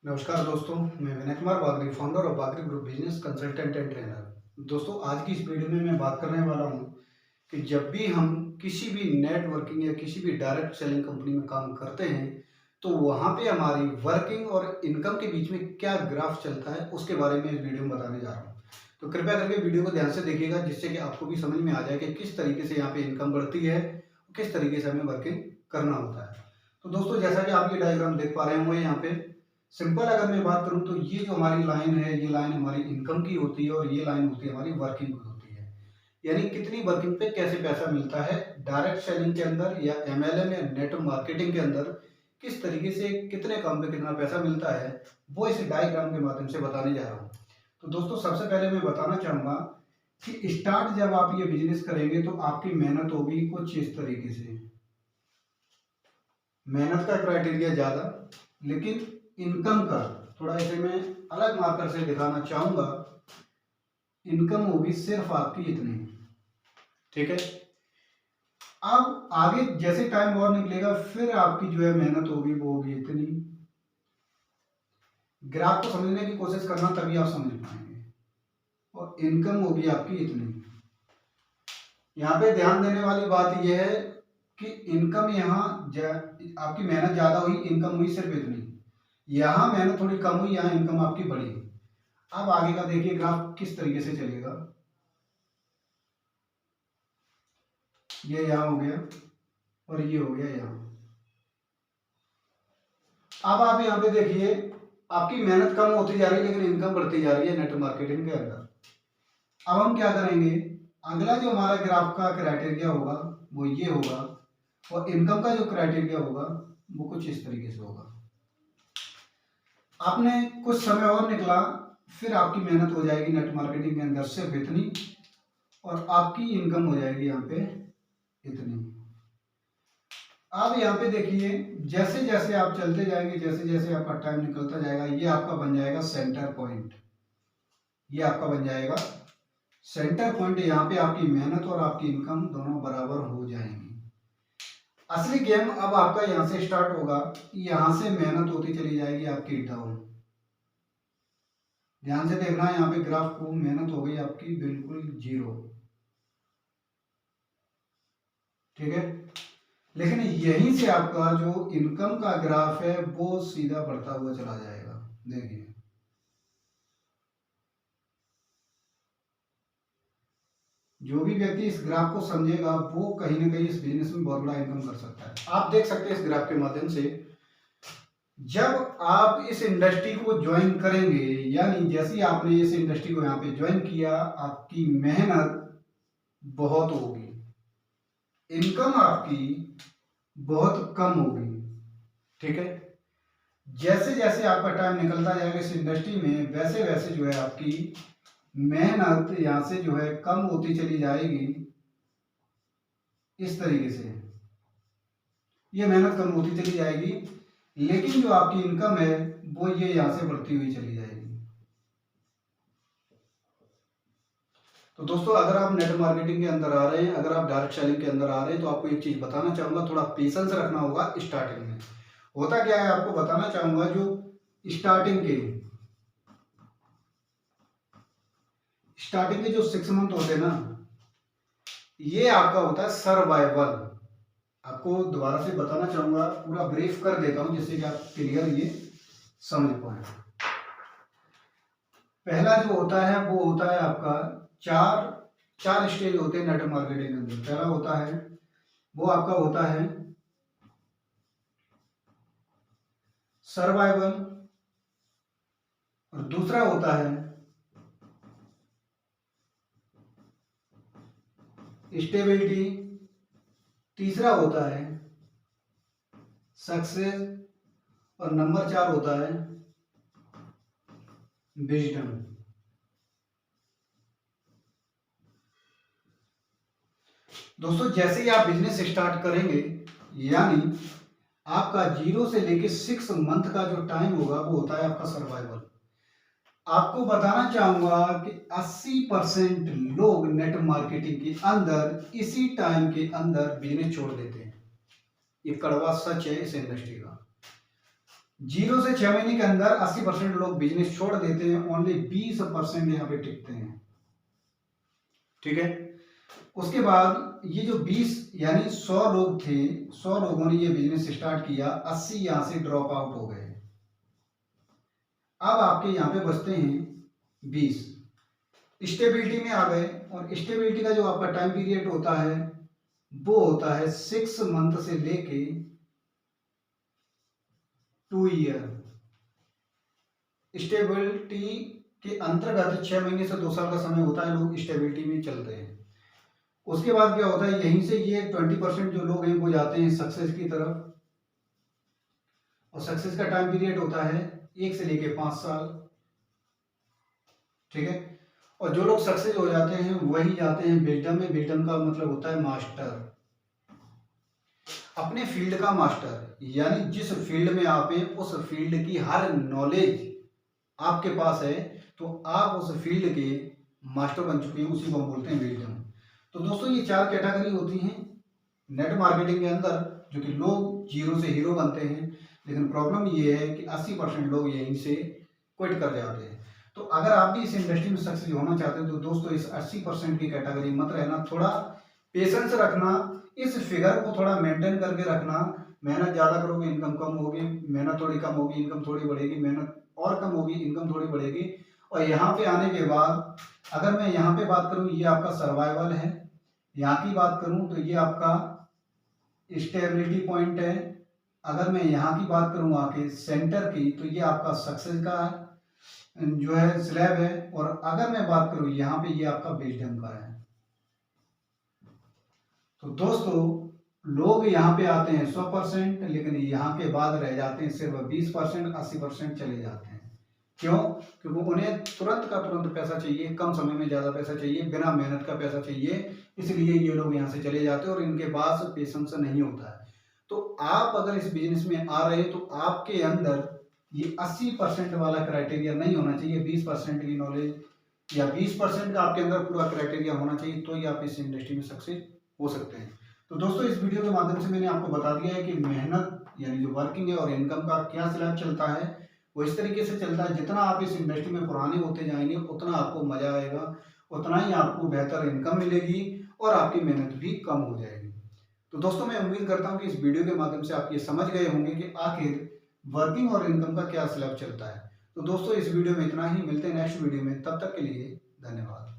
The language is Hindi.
नमस्कार दोस्तों, मैं Vinay Kumar Bagri, founder of Bagri group, business consultant and trainer. दोस्तों, आज की इस वीडियो में मैं बात करने वाला हूं कि जब भी हम किसी भी नेटवर्किंग या किसी भी डायरेक्ट सेलिंग कंपनी में काम करते हैं, तो वहां पे हमारी वर्किंग और इनकम के बीच में क्या ग्राफ चलता है, उसके बारे में इस वीडियो में बताने जा रहा हूँ। तो कृपया करके वीडियो को ध्यान से देखिएगा, जिससे कि आपको भी समझ में आ जाए कि किस तरीके से यहाँ पे इनकम बढ़ती है, किस तरीके से हमें वर्किंग करना होता है। तो दोस्तों, जैसा कि आप ये डायग्राम देख पा रहे होंगे यहाँ पे, सिंपल अगर मैं बात करूं तो ये जो हमारी लाइन है, ये लाइन हमारी इनकम की होती है और ये लाइन होती है हमारी वर्किंग की होती है। यानी कितनी वर्किंग पे कैसे पैसा मिलता है डायरेक्ट सेलिंग के अंदर या एमएलएम या नेटवर्क मार्केटिंग के अंदर, किस तरीके से कितने काम पे कितना पैसा मिलता है, वो इस डायग्राम के माध्यम से बताने जा रहा हूँ। तो दोस्तों, सबसे पहले मैं बताना चाहूंगा कि स्टार्ट जब आप ये बिजनेस करेंगे तो आपकी मेहनत होगी कुछ इस तरीके से। मेहनत का क्राइटेरिया ज्यादा, लेकिन इनकम का थोड़ा इसे मैं अलग मार्कर से दिखाना चाहूंगा। इनकम होगी सिर्फ आपकी इतनी, ठीक है। अब आगे जैसे टाइम और निकलेगा, फिर आपकी जो है मेहनत होगी वो होगी इतनी। ग्राफ को समझने की कोशिश करना, तभी आप समझ पाएंगे। और इनकम होगी आपकी इतनी। यहाँ पे ध्यान देने वाली बात यह है कि इनकम यहाँ आपकी मेहनत ज्यादा हुई, इनकम हुई सिर्फ इतनी। यहाँ मेहनत थोड़ी कम हुई, यहाँ इनकम आपकी बढ़ी। अब आगे का देखिए ग्राफ किस तरीके से चलेगा। ये यहां हो गया और ये हो गया यहां। अब आप यहां पे देखिए, आपकी मेहनत कम होती जा रही है लेकिन इनकम बढ़ती जा रही है नेटवर्क मार्केटिंग के अंदर। अब हम क्या करेंगे, अगला जो हमारा ग्राफ का क्राइटेरिया होगा वो ये होगा, और इनकम का जो क्राइटेरिया होगा वो कुछ इस तरीके से होगा। आपने कुछ समय और निकला, फिर आपकी मेहनत हो जाएगी नेट मार्केटिंग के अंदर सिर्फ इतनी, और आपकी इनकम हो जाएगी यहाँ पे इतनी। अब यहाँ पे देखिए, जैसे जैसे आप चलते जाएंगे, जैसे जैसे आपका टाइम निकलता जाएगा, ये आपका बन जाएगा सेंटर पॉइंट। ये आपका बन जाएगा सेंटर पॉइंट। यहाँ पे आपकी मेहनत और आपकी इनकम दोनों बराबर हो जाएंगी। असली गेम अब आपका यहाँ से स्टार्ट होगा। यहाँ से मेहनत होती चली जाएगी आपकी डाउन। ध्यान से देखना, यहाँ पे ग्राफ को मेहनत हो गई आपकी बिल्कुल जीरो, ठीक है। लेकिन यहीं से आपका जो इनकम का ग्राफ है वो सीधा बढ़ता हुआ चला जाएगा। देखिए, जो भी व्यक्ति इस ग्राफ को समझेगा वो कहीं ना कहीं इस बिजनेस में बहुत बड़ा इनकम कर सकता है। आप देख सकते हैं इस ग्राफ के माध्यम से, जब आप इस इंडस्ट्री को ज्वाइन करेंगे, यानी जैसे ही आपने इस इंडस्ट्री को यहाँ पे ज्वाइन किया, आपकी मेहनत बहुत होगी, इनकम आपकी बहुत कम होगी, ठीक है। जैसे जैसे आपका टाइम निकलता जाएगा इस इंडस्ट्री में, वैसे वैसे जो है आपकी मेहनत यहां से जो है कम होती चली जाएगी। इस तरीके से ये मेहनत कम होती चली जाएगी, लेकिन जो आपकी इनकम है वो ये यहां से बढ़ती हुई चली जाएगी। तो दोस्तों, अगर आप नेट मार्केटिंग के अंदर आ रहे हैं, अगर आप डायरेक्ट सेलिंग के अंदर आ रहे हैं, तो आपको एक चीज बताना चाहूंगा, थोड़ा पेशेंस रखना होगा। स्टार्टिंग में होता क्या है आपको बताना चाहूंगा। जो स्टार्टिंग के जो 6 मंथ होते हैं ना, ये आपका होता है सर्वाइवल। आपको दोबारा से बताना चाहूंगा, पूरा ब्रीफ कर देता हूं जिससे कि आप क्लियर ये समझ पाए। पहला जो होता है वो होता है आपका चार चार स्टेज होते हैं नेटवर्क मार्केटिंग के अंदर। पहला होता है वो आपका होता है सर्वाइवल, और दूसरा होता है स्टेबिलिटी, तीसरा होता है सक्सेस, और नंबर 4 होता है विजडम। दोस्तों, जैसे ही आप बिजनेस स्टार्ट करेंगे, यानी आपका 0 से लेके 6 मंथ का जो टाइम होगा वो होता है आपका सर्वाइवल। आपको बताना चाहूंगा कि 80% लोग नेट मार्केटिंग के अंदर इसी टाइम के अंदर बिजनेस छोड़ देते हैं। ये कड़वा सच है इस इंडस्ट्री का। 0 से 6 महीने के अंदर 80% लोग बिजनेस छोड़ देते हैं, ओनली 20% यहाँ पे टिकते हैं। ठीक है, उसके बाद ये जो 20 यानी 100 लोग थे, 100 लोगों ने ये बिजनेस स्टार्ट किया, 80 यहां से ड्रॉप आउट हो गए। अब आपके यहाँ पे बचते हैं 20, स्टेबिलिटी में आ गए। और स्टेबिलिटी का जो आपका टाइम पीरियड होता है वो होता है 6 मंथ से लेके 2 ईयर। स्टेबिलिटी के अंतर्गत 6 महीने से 2 साल का समय होता है, लोग स्टेबिलिटी में चलते हैं। उसके बाद क्या होता है, यहीं से ये 20% जो लोग हैं वो जाते हैं सक्सेस की तरफ, और सक्सेस का टाइम पीरियड होता है 1 से लेके 5 साल। ठीक है, और जो लोग सक्सेस हो जाते हैं वही जाते हैं विजडम में। विजडम का मतलब होता है मास्टर, अपने फील्ड का मास्टर, यानी जिस फील्ड में आप हैं उस फील्ड की हर नॉलेज आपके पास है, तो आप उस फील्ड के मास्टर बन चुके हैं, उसी को हम बोलते हैं विजडम। तो दोस्तों ये 4 कैटेगरी होती हैं नेट मार्केटिंग के अंदर, जो कि लोग जीरो से हीरो बनते हैं। लेकिन प्रॉब्लम ये है कि 80% लोग यहीं से क्विट कर जाते हैं। तो अगर आप भी इस इंडस्ट्री में सक्सेस होना चाहते हैं तो दोस्तों इस 80% की कैटेगरी मत रहना, थोड़ा पेशेंस रखना, इस फिगर को थोड़ा मेंटेन करके रखना। मेहनत ज़्यादा करोगे इनकम कम होगी, मेहनत थोड़ी कम होगी इनकम थोड़ी बढ़ेगी, मेहनत और कम होगी इनकम थोड़ी बढ़ेगी। और यहाँ पे आने के बाद अगर मैं यहाँ पे बात करूँ, ये आपका सर्वाइवल है, यहाँ की बात करूँ तो ये आपका स्टेबिलिटी पॉइंट है। अगर मैं यहाँ की बात करूँ आके सेंटर की, तो ये आपका सक्सेस का जो है स्लैब है। और अगर मैं बात करूँ यहाँ पे, ये आपका विजडम का है। तो दोस्तों लोग यहाँ पे आते हैं 100%, लेकिन यहाँ के बाद रह जाते हैं सिर्फ 20%, 80% चले जाते हैं। क्यों? क्योंकि उन्हें तुरंत का तुरंत पैसा चाहिए, कम समय में ज़्यादा पैसा चाहिए, बिना मेहनत का पैसा चाहिए, इसलिए ये लोग यहाँ से चले जाते हैं और इनके पास पेशेंस नहीं होता है। तो आप अगर इस बिजनेस में आ रहे हैं तो आपके अंदर ये 80% वाला क्राइटेरिया नहीं होना चाहिए, 20% की नॉलेज या 20% का आपके अंदर पूरा क्राइटेरिया होना चाहिए, तो ही आप इस इंडस्ट्री में सक्सेस हो सकते हैं। तो दोस्तों इस वीडियो के माध्यम से मैंने आपको बता दिया है कि मेहनत यानी जो वर्किंग है और इनकम का क्या स्लैब चलता है, वो इस तरीके से चलता है। जितना आप इस इंडस्ट्री में पुराने होते जाएंगे उतना आपको मजा आएगा, उतना ही आपको बेहतर इनकम मिलेगी और आपकी मेहनत भी कम हो जाएगी। तो दोस्तों मैं उम्मीद करता हूँ कि इस वीडियो के माध्यम से आप ये समझ गए होंगे कि आखिर वर्किंग और इनकम का क्या स्लैब चलता है। तो दोस्तों इस वीडियो में इतना ही, मिलते हैं नेक्स्ट वीडियो में, तब तक के लिए धन्यवाद।